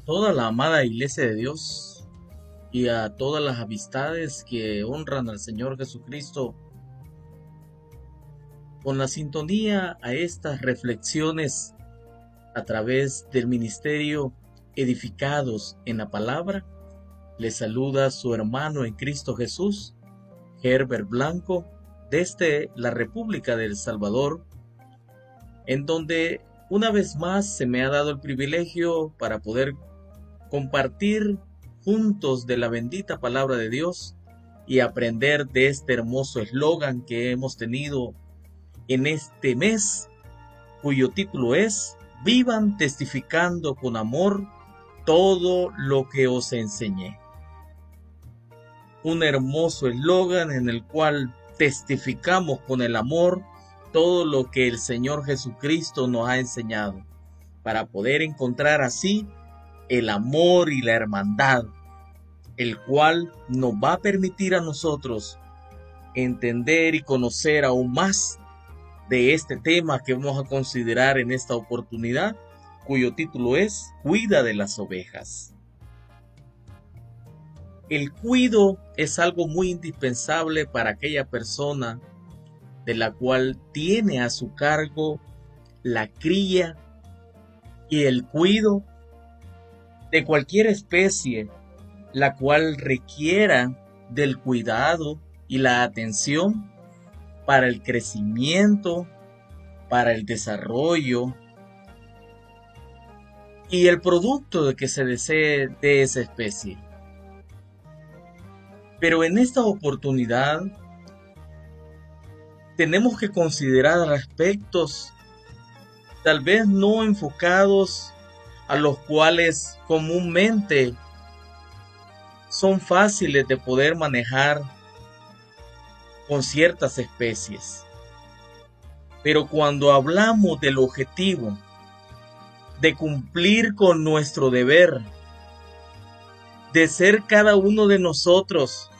Toda la amada Iglesia de Dios y a todas las amistades que honran al Señor Jesucristo, con la sintonía a estas reflexiones a través del ministerio Edificados en la Palabra, les saluda su hermano en Cristo Jesús, Herbert Blanco, desde la República de El Salvador, en donde una vez más se me ha dado el privilegio para poder compartir juntos de la bendita palabra de Dios y aprender de este hermoso eslogan que hemos tenido en este mes, cuyo título es Vivan testificando con amor todo lo que os enseñé. Un hermoso eslogan en el cual testificamos con el amor todo lo que el Señor Jesucristo nos ha enseñado, para poder encontrar así el amor y la hermandad, el cual nos va a permitir a nosotros entender y conocer aún más de este tema que vamos a considerar en esta oportunidad, cuyo título es Cuida de las ovejas. El cuido es algo muy indispensable para aquella persona de la cual tiene a su cargo la cría y el cuido de cualquier especie, la cual requiera del cuidado y la atención para el crecimiento, para el desarrollo y el producto de que se desee de esa especie. Pero en esta oportunidad tenemos que considerar aspectos tal vez no enfocados a los cuales comúnmente son fáciles de poder manejar con ciertas especies. Pero cuando hablamos del objetivo de cumplir con nuestro deber, de ser cada uno de nosotros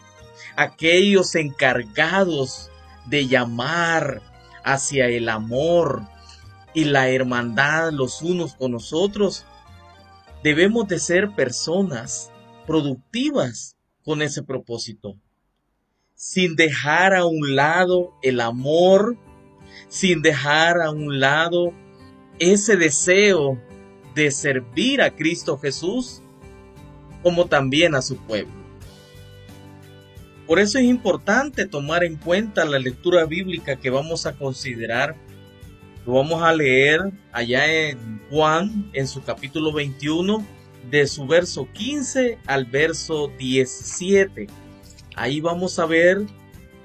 aquellos encargados de llamar hacia el amor y la hermandad los unos con los otros, debemos de ser personas productivas con ese propósito, sin dejar a un lado el amor, sin dejar a un lado ese deseo de servir a Cristo Jesús, como también a su pueblo. Por eso es importante tomar en cuenta la lectura bíblica que vamos a considerar. Lo vamos a leer allá en Juan, en su capítulo 21, de su verso 15 al verso 17. Ahí vamos a ver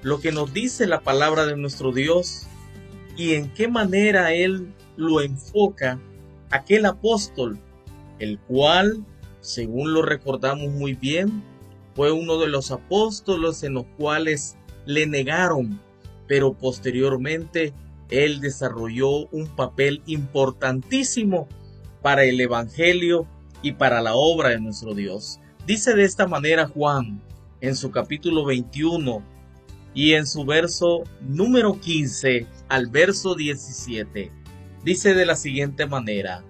lo que nos dice la palabra de nuestro Dios y en qué manera Él lo enfoca aquel apóstol, el cual, según lo recordamos muy bien, fue uno de los apóstoles en los cuales le negaron, pero posteriormente Él desarrolló un papel importantísimo para el Evangelio y para la obra de nuestro Dios. Dice de esta manera Juan, en su capítulo 21 y en su verso número 15 al verso 17. Dice de la siguiente manera: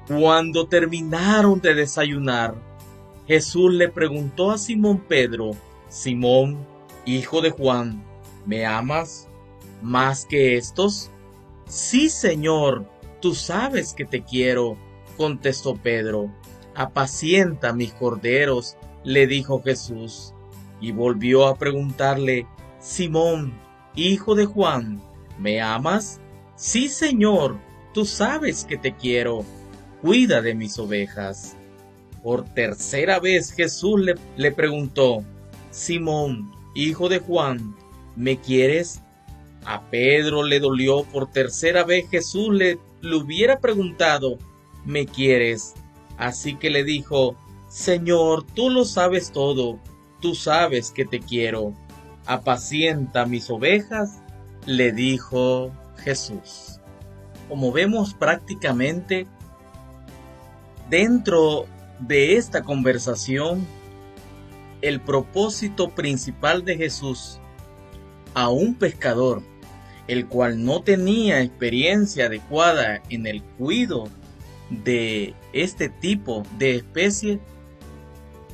Cuando terminaron de desayunar, Jesús le preguntó a Simón Pedro: Simón, hijo de Juan, ¿me amas más que estos? Sí, Señor, tú sabes que te quiero, contestó Pedro. Apacienta mis corderos, le dijo Jesús. Y volvió a preguntarle: Simón, hijo de Juan, ¿me amas? Sí, Señor, tú sabes que te quiero, cuida de mis ovejas. Por tercera vez Jesús le preguntó: Simón, hijo de Juan, ¿me quieres? A Pedro le dolió por tercera vez Jesús le hubiera preguntado: ¿me quieres? Así que le dijo: Señor, tú lo sabes todo, tú sabes que te quiero. Apacienta mis ovejas, le dijo Jesús. Como vemos prácticamente dentro de esta conversación, el propósito principal de Jesús a un pescador, el cual no tenía experiencia adecuada en el cuidado de este tipo de especie,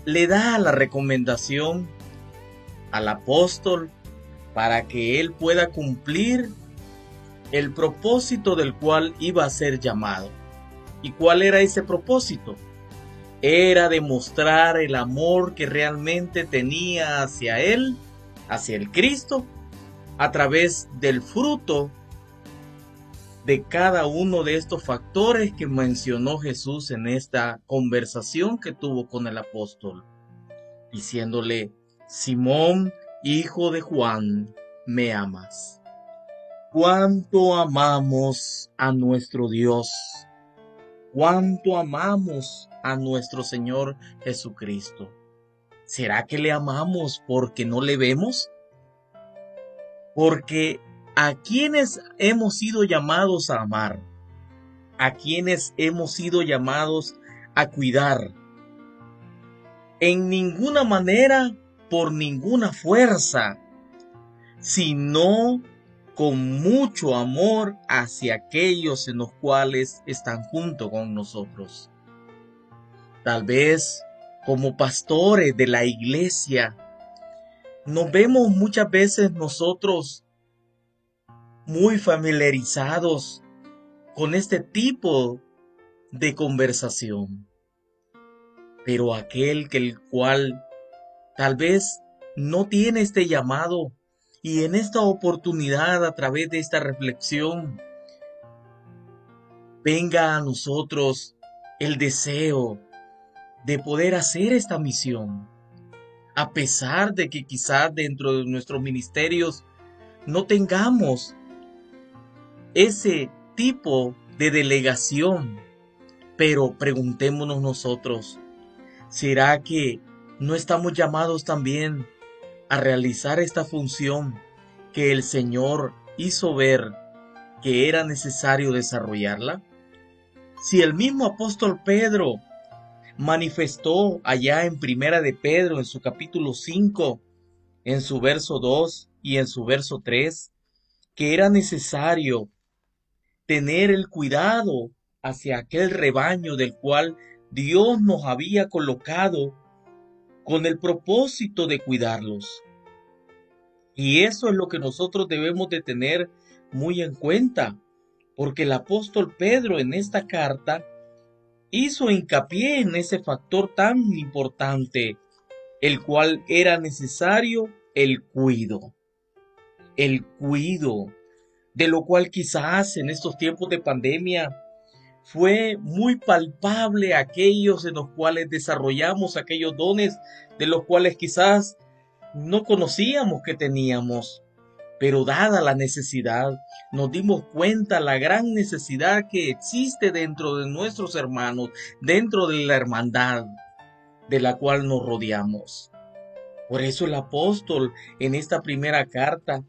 le da la recomendación al apóstol para que él pueda cumplir el propósito del cual iba a ser llamado. ¿Y cuál era ese propósito? Era demostrar el amor que realmente tenía hacia él, hacia el Cristo, a través del fruto de cada uno de estos factores que mencionó Jesús en esta conversación que tuvo con el apóstol, diciéndole: Simón, hijo de Juan, ¿me amas? ¿Cuánto amamos a nuestro Dios? ¿Cuánto amamos a nuestro Señor Jesucristo? ¿Será que le amamos porque no le vemos? Porque a quienes hemos sido llamados a amar, a quienes hemos sido llamados a cuidar, en ninguna manera, por ninguna fuerza, sino con mucho amor hacia aquellos en los cuales están junto con nosotros. Tal vez como pastores de la iglesia, nos vemos muchas veces nosotros muy familiarizados con este tipo de conversación. Pero aquel que el cual tal vez no tiene este llamado, y en esta oportunidad, a través de esta reflexión, venga a nosotros el deseo de poder hacer esta misión, a pesar de que quizás dentro de nuestros ministerios no tengamos ese tipo de delegación. Pero preguntémonos nosotros, ¿será que no estamos llamados también a realizar esta función que el Señor hizo ver que era necesario desarrollarla? Si el mismo apóstol Pedro manifestó allá en Primera de Pedro, en su capítulo 5, en su verso 2 y en su verso 3, que era necesario tener el cuidado hacia aquel rebaño del cual Dios nos había colocado con el propósito de cuidarlos. Y eso es lo que nosotros debemos de tener muy en cuenta, porque el apóstol Pedro en esta carta hizo hincapié en ese factor tan importante, el cual era necesario el cuido, de lo cual quizás en estos tiempos de pandemia fue muy palpable aquellos en los cuales desarrollamos aquellos dones de los cuales quizás no conocíamos que teníamos, pero dada la necesidad, nos dimos cuenta la gran necesidad que existe dentro de nuestros hermanos, dentro de la hermandad de la cual nos rodeamos. Por eso el apóstol en esta primera carta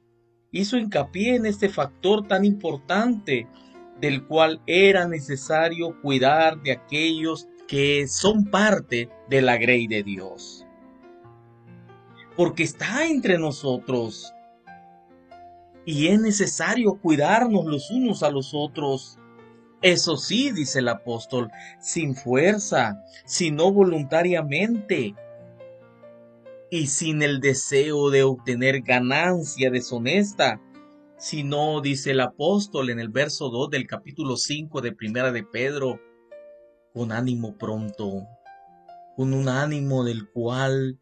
hizo hincapié en este factor tan importante del cual era necesario cuidar de aquellos que son parte de la grey de Dios. Porque está entre nosotros y es necesario cuidarnos los unos a los otros. Eso sí, dice el apóstol, sin fuerza, sino voluntariamente y sin el deseo de obtener ganancia deshonesta, sino, dice el apóstol en el verso 2 del capítulo 5 de Primera de Pedro, con ánimo pronto, con un ánimo del cual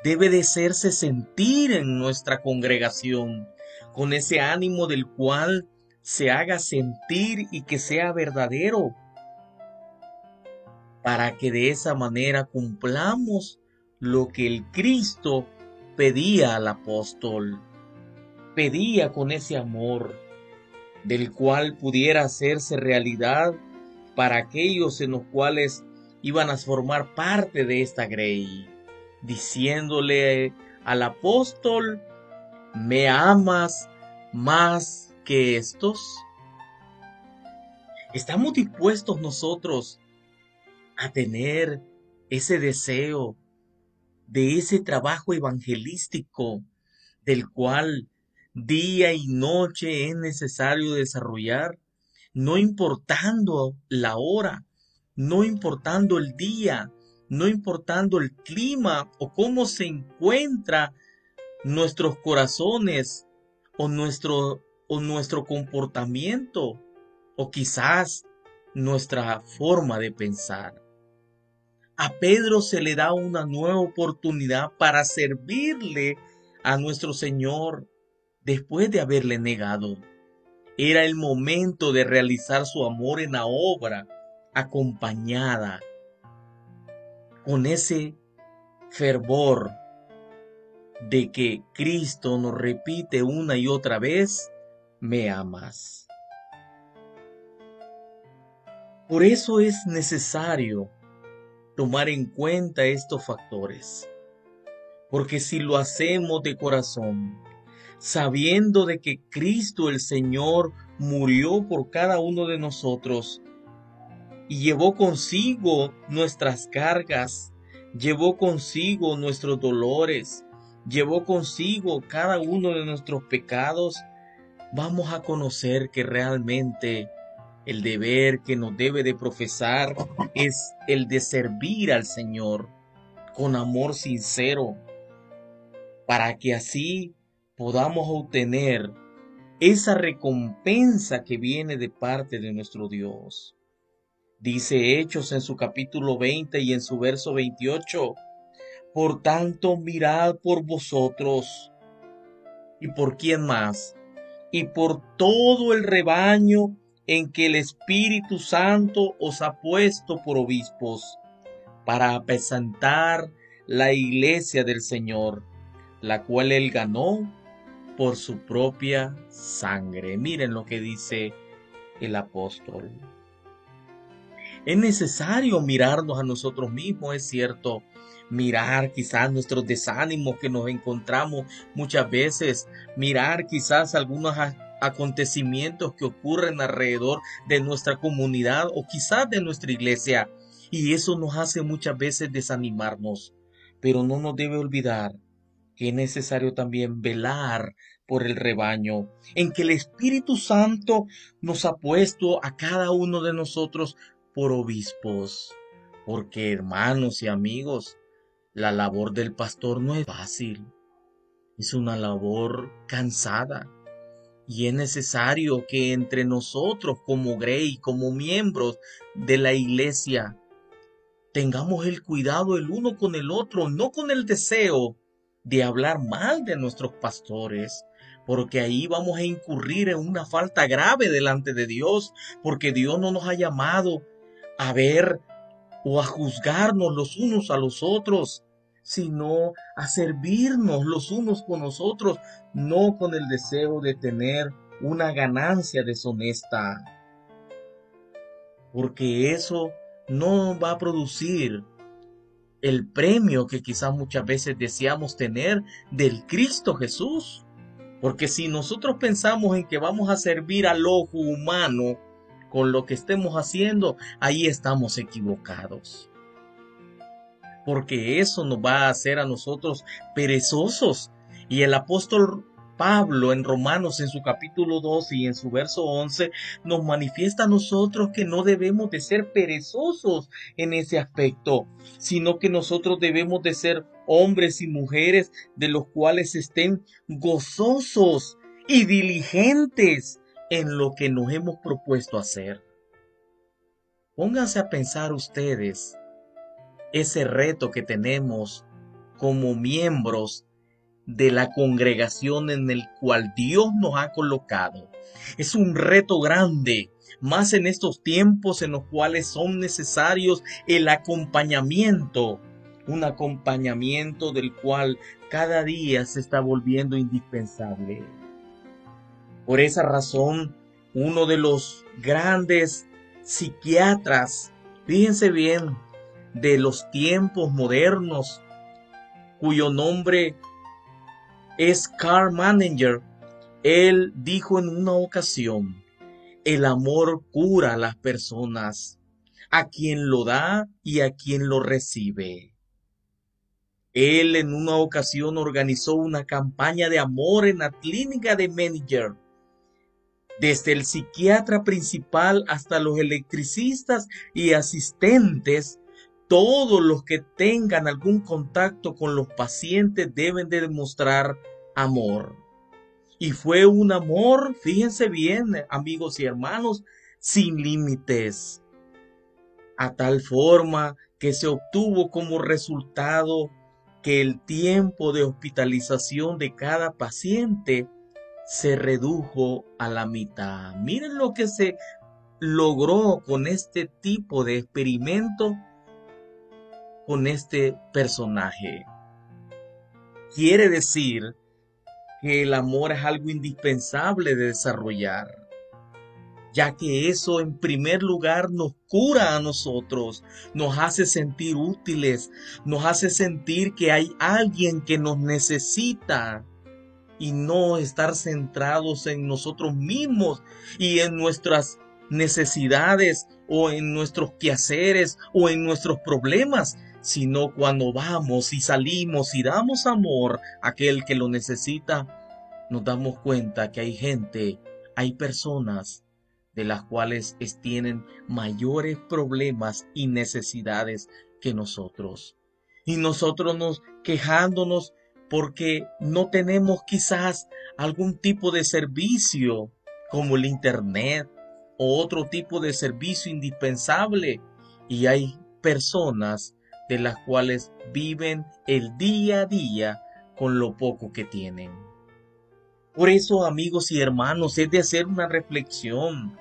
debe de hacerse sentir en nuestra congregación, con ese ánimo del cual se haga sentir y que sea verdadero, para que de esa manera cumplamos lo que el Cristo pedía al apóstol, pedía con ese amor, del cual pudiera hacerse realidad para aquellos en los cuales iban a formar parte de esta grey, diciéndole al apóstol: ¿me amas más que estos? ¿Estamos dispuestos nosotros a tener ese deseo de ese trabajo evangelístico del cual día y noche es necesario desarrollar, no importando la hora, no importando el día, no importando el clima o cómo se encuentra nuestros corazones o nuestro comportamiento o quizás nuestra forma de pensar. A Pedro se le da una nueva oportunidad para servirle a nuestro Señor después de haberle negado. Era el momento de realizar su amor en la obra, acompañada con ese fervor de que Cristo nos repite una y otra vez: me amas. Por eso es necesario tomar en cuenta estos factores, porque si lo hacemos de corazón, sabiendo de que Cristo el Señor murió por cada uno de nosotros y llevó consigo nuestras cargas, llevó consigo nuestros dolores, llevó consigo cada uno de nuestros pecados, vamos a conocer que realmente el deber que nos debe de profesar es el de servir al Señor con amor sincero, para que así podamos obtener esa recompensa que viene de parte de nuestro Dios. Dice Hechos en su capítulo 20 y en su verso 28, por tanto mirad por vosotros, ¿y por quién más? Y por todo el rebaño en que el Espíritu Santo os ha puesto por obispos, para apacentar la iglesia del Señor, la cual él ganó por su propia sangre. Miren lo que dice el apóstol. Es necesario mirarnos a nosotros mismos, es cierto, mirar quizás nuestros desánimos que nos encontramos muchas veces, mirar quizás algunos acontecimientos que ocurren alrededor de nuestra comunidad o quizás de nuestra iglesia, y eso nos hace muchas veces desanimarnos, pero no nos debe olvidar que es necesario también velar por el rebaño, en que el Espíritu Santo nos ha puesto a cada uno de nosotros por obispos, porque hermanos y amigos, la labor del pastor no es fácil, es una labor cansada, y es necesario que entre nosotros como Grey, como miembros de la iglesia, tengamos el cuidado el uno con el otro, no con el deseo de hablar mal de nuestros pastores, porque ahí vamos a incurrir en una falta grave delante de Dios, porque Dios no nos ha llamado a ver o a juzgarnos los unos a los otros, sino a servirnos los unos con los otros, no con el deseo de tener una ganancia deshonesta, porque eso no va a producir el premio que quizás muchas veces deseamos tener del Cristo Jesús. Porque si nosotros pensamos en que vamos a servir al ojo humano con lo que estemos haciendo, ahí estamos equivocados. Porque eso nos va a hacer a nosotros perezosos. Y el apóstol Pablo en Romanos en su capítulo 2 y en su verso 11 nos manifiesta a nosotros que no debemos de ser perezosos en ese aspecto, sino que nosotros debemos de ser hombres y mujeres de los cuales estén gozosos y diligentes en lo que nos hemos propuesto hacer. Pónganse a pensar ustedes ese reto que tenemos como miembros de la congregación en el cual Dios nos ha colocado. Es un reto grande, más en estos tiempos en los cuales son necesarios el acompañamiento, un acompañamiento del cual cada día se está volviendo indispensable. Por esa razón, uno de los grandes psiquiatras, fíjense bien, de los tiempos modernos, cuyo nombre es Karl Manninger, él dijo en una ocasión: el amor cura a las personas, a quien lo da y a quien lo recibe. Él en una ocasión organizó una campaña de amor en la clínica de Menninger, Desde el psiquiatra principal hasta los electricistas y asistentes, todos los que tengan algún contacto con los pacientes deben de demostrar amor. Y fue un amor, fíjense bien, amigos y hermanos, sin límites, a tal forma que se obtuvo como resultado que el tiempo de hospitalización de cada paciente se redujo a la mitad. Miren lo que se logró con este tipo de experimento, con este personaje. Quiere decir que el amor es algo indispensable de desarrollar, ya que eso en primer lugar nos cura a nosotros, nos hace sentir útiles, nos hace sentir que hay alguien que nos necesita y no estar centrados en nosotros mismos y en nuestras necesidades o en nuestros quehaceres o en nuestros problemas, sino cuando vamos y salimos y damos amor a aquel que lo necesita, nos damos cuenta que hay gente, hay personas de las cuales tienen mayores problemas y necesidades que nosotros. Y nosotros nos quejándonos porque no tenemos quizás algún tipo de servicio como el internet o otro tipo de servicio indispensable. Y hay personas de las cuales viven el día a día con lo poco que tienen. Por eso, amigos y hermanos, es de hacer una reflexión.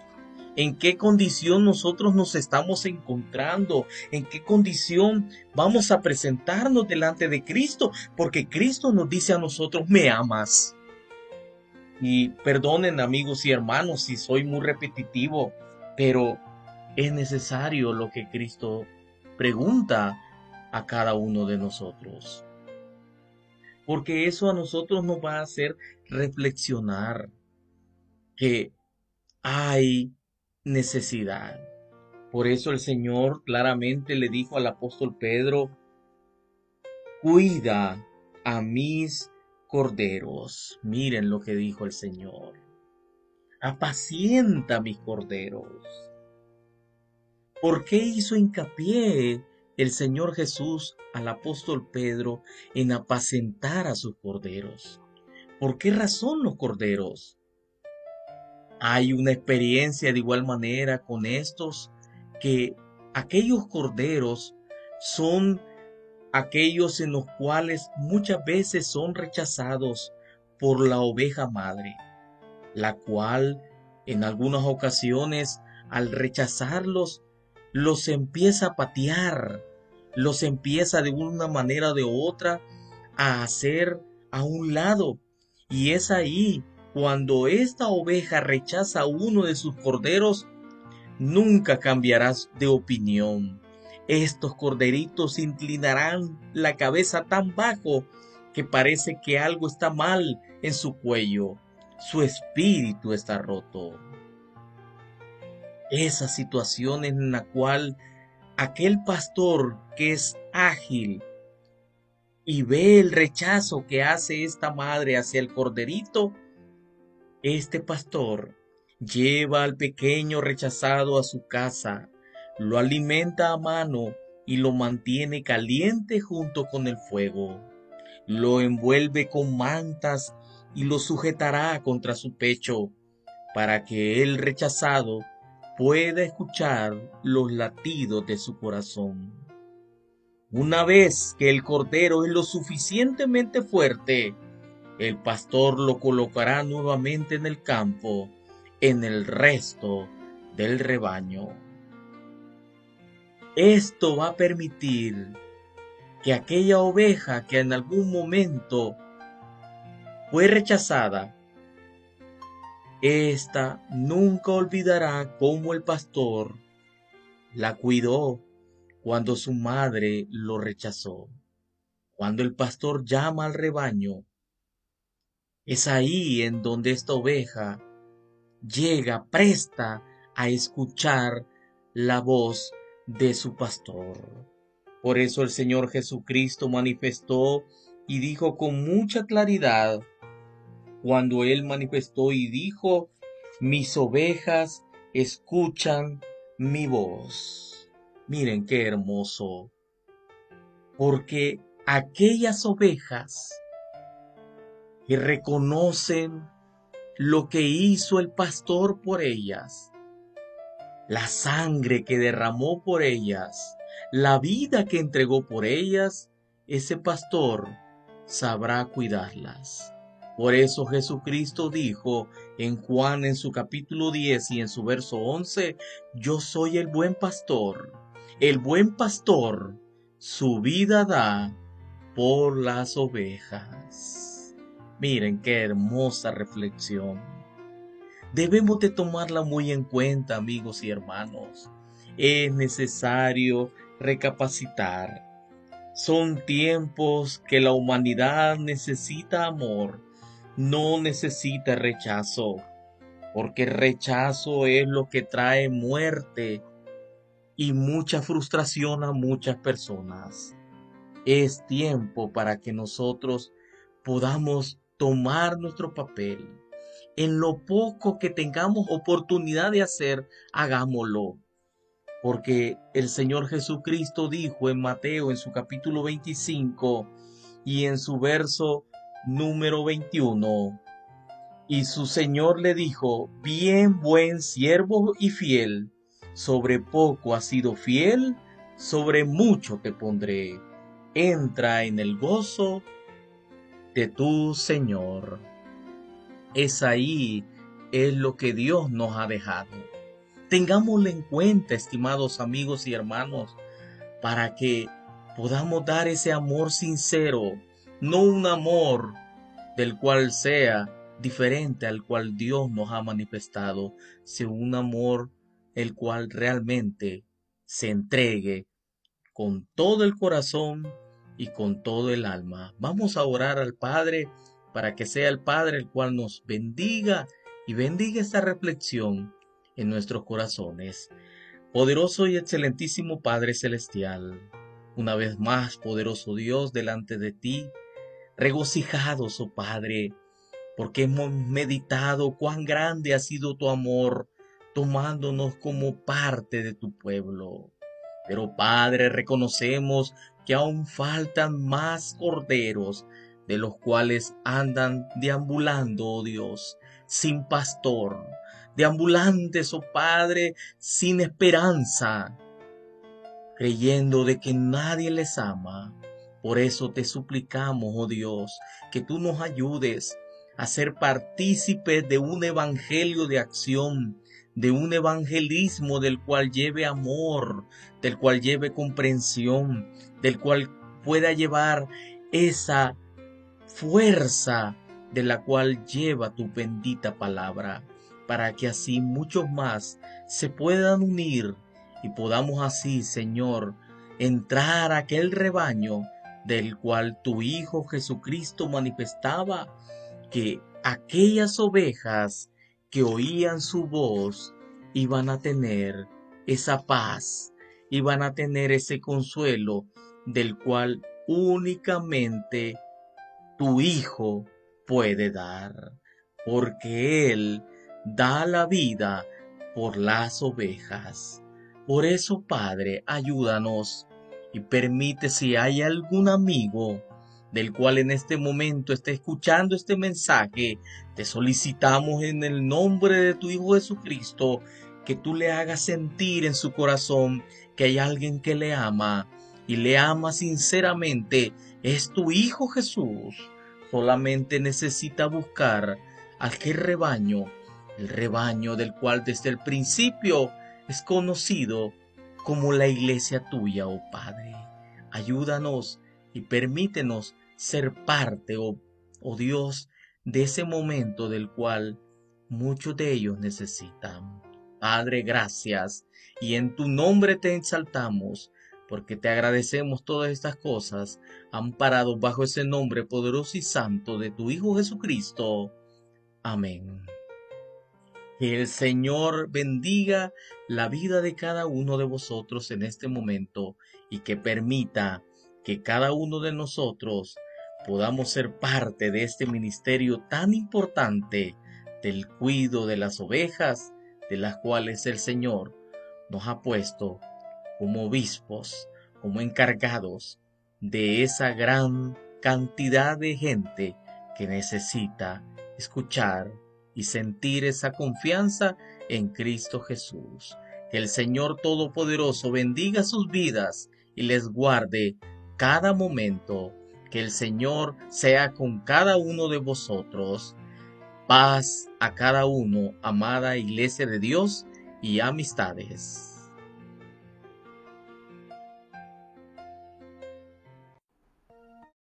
¿En qué condición nosotros nos estamos encontrando? ¿En qué condición vamos a presentarnos delante de Cristo? Porque Cristo nos dice a nosotros, ¿me amas? Y perdonen, amigos y hermanos, si soy muy repetitivo, pero es necesario lo que Cristo pregunta a cada uno de nosotros. Porque eso a nosotros nos va a hacer reflexionar que hay necesidad. Por eso el Señor claramente le dijo al apóstol Pedro, cuida a mis corderos. Miren lo que dijo el Señor. Apacienta mis corderos. ¿Por qué hizo hincapié el Señor Jesús al apóstol Pedro en apacentar a sus corderos? ¿Por qué razón los corderos? Hay una experiencia de igual manera con estos, que aquellos corderos son aquellos en los cuales muchas veces son rechazados por la oveja madre, la cual en algunas ocasiones al rechazarlos los empieza a patear, los empieza de una manera o de otra a hacer a un lado. Y es ahí cuando esta oveja rechaza a uno de sus corderos, nunca cambiarás de opinión. Estos corderitos inclinarán la cabeza tan bajo que parece que algo está mal en su cuello. Su espíritu está roto. Esa situación en la cual aquel pastor que es ágil y ve el rechazo que hace esta madre hacia el corderito, este pastor lleva al pequeño rechazado a su casa, lo alimenta a mano y lo mantiene caliente junto con el fuego. Lo envuelve con mantas y lo sujetará contra su pecho para que el rechazado pueda escuchar los latidos de su corazón. Una vez que el cordero es lo suficientemente fuerte, el pastor lo colocará nuevamente en el campo, en el resto del rebaño. Esto va a permitir que aquella oveja que en algún momento fue rechazada, ésta nunca olvidará cómo el pastor la cuidó cuando su madre lo rechazó. Cuando el pastor llama al rebaño, es ahí en donde esta oveja llega presta a escuchar la voz de su pastor. Por eso el Señor Jesucristo manifestó y dijo con mucha claridad, cuando Él manifestó y dijo mis ovejas escuchan mi voz. Miren qué hermoso, porque aquellas ovejas que reconocen lo que hizo el pastor por ellas, la sangre que derramó por ellas, la vida que entregó por ellas, ese pastor sabrá cuidarlas. Por eso Jesucristo dijo en Juan en su capítulo 10 y en su verso 11, yo soy el buen pastor. El buen pastor su vida da por las ovejas. Miren qué hermosa reflexión. Debemos de tomarla muy en cuenta, amigos y hermanos. Es necesario recapacitar. Son tiempos que la humanidad necesita amor, no necesita rechazo, porque rechazo es lo que trae muerte y mucha frustración a muchas personas. Es tiempo para que nosotros podamos tomar nuestro papel. En lo poco que tengamos oportunidad de hacer, hagámoslo. Porque el Señor Jesucristo dijo en Mateo en su capítulo 25 y en su verso número 21, y su Señor le dijo, bien buen siervo y fiel, sobre poco has sido fiel, sobre mucho te pondré. Entra en el gozo de tu Señor. Es lo que Dios nos ha dejado. Tengámoslo en cuenta, estimados amigos y hermanos, para que podamos dar ese amor sincero, no un amor del cual sea diferente al cual Dios nos ha manifestado, sino un amor el cual realmente se entregue con todo el corazón y con todo el alma. Vamos a orar al Padre para que sea el Padre el cual nos bendiga y bendiga esta reflexión en nuestros corazones. Poderoso y excelentísimo Padre Celestial, una vez más, poderoso Dios, delante de ti, regocijados, oh Padre, porque hemos meditado cuán grande ha sido tu amor, tomándonos como parte de tu pueblo. Pero Padre, reconocemos que aún faltan más corderos, de los cuales andan deambulando, oh Dios, sin pastor, deambulantes, oh Padre, sin esperanza, creyendo de que nadie les ama. Por eso te suplicamos, oh Dios, que tú nos ayudes a ser partícipes de un evangelio de acción, de un evangelismo del cual lleve amor, del cual lleve comprensión, del cual pueda llevar esa fuerza de la cual lleva tu bendita palabra, para que así muchos más se puedan unir y podamos así, Señor, entrar a aquel rebaño del cual tu Hijo Jesucristo manifestaba que aquellas ovejas que oían su voz iban a tener esa paz, iban a tener ese consuelo del cual únicamente tu Hijo puede dar, porque Él da la vida por las ovejas. Por eso, Padre, ayúdanos y permite, si hay algún amigo del cual en este momento esté escuchando este mensaje, te solicitamos en el nombre de tu Hijo Jesucristo que tú le hagas sentir en su corazón que hay alguien que le ama y le ama sinceramente. Es tu Hijo Jesús. Solamente necesita buscar aquel rebaño, el rebaño del cual desde el principio es conocido como la iglesia tuya, oh Padre. Ayúdanos y permítenos ser parte, oh Dios, de ese momento del cual muchos de ellos necesitan. Padre, gracias, y en tu nombre te exaltamos, porque te agradecemos todas estas cosas, amparados bajo ese nombre poderoso y santo de tu Hijo Jesucristo. Amén. Que el Señor bendiga la vida de cada uno de vosotros en este momento y que permita que cada uno de nosotros podamos ser parte de este ministerio tan importante del cuidado de las ovejas, de las cuales el Señor nos ha puesto como obispos, como encargados de esa gran cantidad de gente que necesita escuchar y sentir esa confianza en Cristo Jesús. Que el Señor Todopoderoso bendiga sus vidas y les guarde cada momento. Que el Señor sea con cada uno de vosotros. Paz a cada uno, amada Iglesia de Dios y amistades.